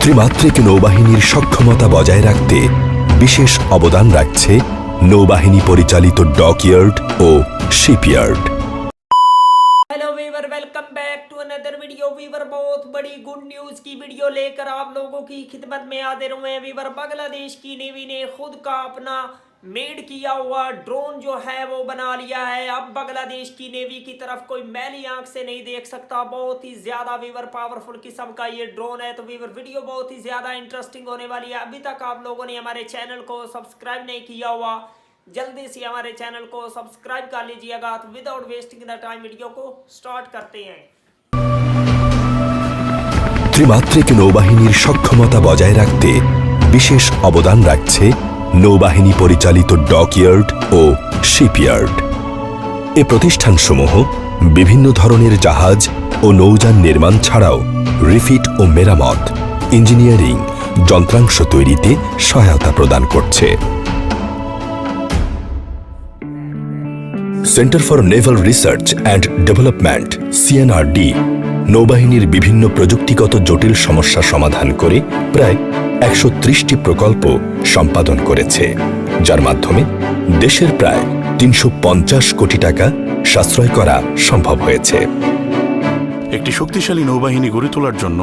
ত্রিমাত্রিক নৌবাহিনীর সক্ষমতা বজায় রাখতে বিশেষ অবদান রাখছে নৌবাহিনী পরিচালিত ডকইয়ার্ড ও shipyard. Hello viewer, welcome back to another video. Viewer बहुत बड़ी गुड न्यूज़ की वीडियो लेकर आप लोगों की खिदमत में हाजिर हुए हैं। वीवर बांग्लादेश की नेवी ने खुद का अपना मेड किया हुआ ड्रोन जो है वो बना लिया है। अब बांग्लादेश की नेवी की तरफ कोई मैली आंख से नहीं देख सकता। बहुत ही ज्यादा वीवर पावरफुल किस्म का ये ड्रोन है। तो वीवर वीडियो बहुत ही ज्यादा इंटरेस्टिंग होने वाली है। अभी तक आप लोगों ने हमारे चैनल को सब्सक्राइब नहीं किया हुआ, जल्दी से हमारे चैनल को सब्सक्राइब कर लीजिएगा। तो without wasting the time video को स्टार्ट करते हैं। ত্রিমাত্রিক নৌবাহিনীর সক্ষমতা বজায় রাখতে বিশেষ অবদান রাখছে নৌবাহিনী পরিচালিত ডকইয়ার্ড ও শিপইয়ার্ড। এ প্রতিষ্ঠানসমূহ বিভিন্ন ধরনের জাহাজ ও নৌযান নির্মাণ ছাড়াও রিফিট ও মেরামত, ইঞ্জিনিয়ারিং, যন্ত্রাংশ তৈরিতে সহায়তা প্রদান করছে। Centre for naval research and development CNRD নৌবাহিনীর বিভিন্ন প্রযুক্তিগত জটিল সমস্যা সমাধান করে প্রায় ১৩০টি প্রকল্প সম্পাদন করেছে, যার মাধ্যমে দেশের প্রায় ৩৫০ কোটি টাকা সাশ্রয় করা সম্ভব হয়েছে। একটি শক্তিশালী নৌবাহিনী গড়ে তোলার জন্য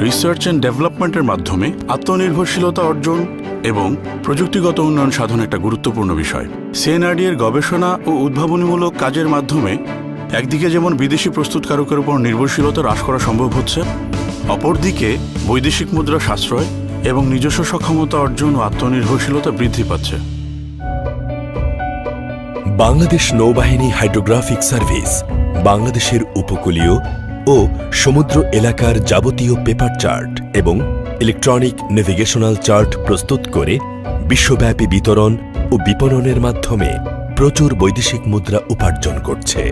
রিসার্চ অ্যান্ড ডেভেলপমেন্টের মাধ্যমে আত্মনির্ভরশীলতা অর্জন এবং প্রযুক্তিগত উন্নয়ন সাধন একটা গুরুত্বপূর্ণ বিষয়। সিএনআরডি এর গবেষণা ও উদ্ভাবনীমূলক কাজের মাধ্যমে একদিকে যেমন বিদেশি প্রস্তুতকারকের উপর নির্ভরশীলতা হ্রাস করা সম্ভব হচ্ছে, অপরদিকে বৈদেশিক মুদ্রা সাশ্রয় এবং নিজস্ব সক্ষমতা অর্জন ও আত্মনির্ভরশীলতা বৃদ্ধি পাচ্ছে। বাংলাদেশ নৌবাহিনী হাইড্রোগ্রাফিক সার্ভিস বাংলাদেশের উপকূলীয় ও সমুদ্র এলাকার যাবতীয় পেপার চার্ট এবং ইলেকট্রনিক নেভিগেশনাল চার্ট প্রস্তুত করে বিশ্বব্যাপী বিতরণ ও বিপণনের মাধ্যমে প্রচুর বৈদেশিক মুদ্রা উপার্জন করছে।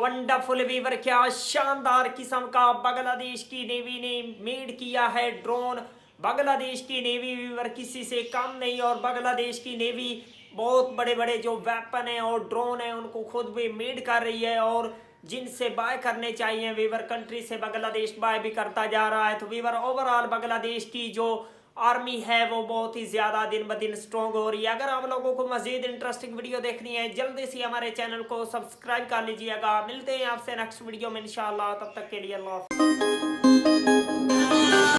वंडरफुल वीवर, क्या शानदार किस्म का बांग्लादेश की नेवी ने मेड किया है ड्रोन। बांग्लादेश की नेवी वीवर किसी से कम नहीं, और बांग्लादेश की नेवी बहुत बड़े बड़े जो वेपन है और ड्रोन है उनको खुद भी मेड कर रही है, और जिनसे बाय करने चाहिए वीवर कंट्री से बांग्लादेश बाय भी करता जा रहा है। तो वीवर ओवरऑल बांग्लादेश की जो आर्मी है वो बहुत ही ज्यादा दिन ब दिन स्ट्रॉन्ग हो रही है। अगर आप लोगों को मजीद इंटरेस्टिंग वीडियो देखनी है, जल्दी से हमारे चैनल को सब्सक्राइब कर लीजिएगा। मिलते हैं आपसे नेक्स्ट वीडियो में इंशाल्लाह। तब तक के लिए अल्लाह।